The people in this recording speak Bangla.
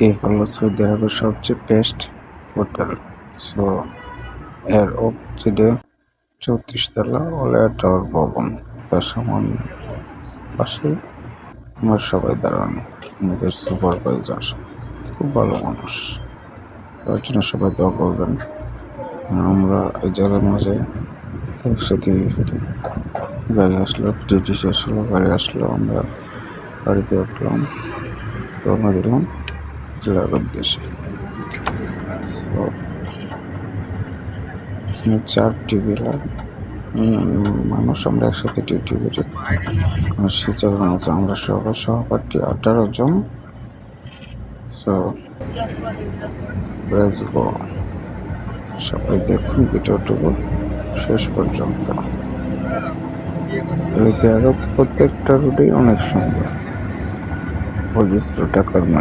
এই হলো সৌদি আরবের সবচেয়ে বেস্ট হোটেল। সো এর অপোজিটে 34 তলা ওলেয়া টাওয়ার ভবন, তার সমান পাশে আমরা সবাই দাঁড়ানো। আমাদের সুপারভাইজার খুব ভালো মানুষ, তার জন্য সবাই দোয়া করবেন। আমরা এই জায়গার মাঝে একসাথে গাড়ি আসলো, ডিউটি শেষ হলো, গাড়ি আসলো, আমরা গাড়িতে উঠলাম, রওনা দিলাম জেলার উদ্দেশ্যে। এখানে 4টি জেলার মানুষ আমরা একসাথে ডিউটি করি। সেই জায়গার মাঝে আমরা সবাই সহপাঠী 18 জন। সো লেটস গো, সবাই দেখুন ভিডিওটুকু শেষ পর্যন্ত। সৌদি আরব প্রত্যেকটা রুটেই অনেক সুন্দর, পঁচিশ টাকার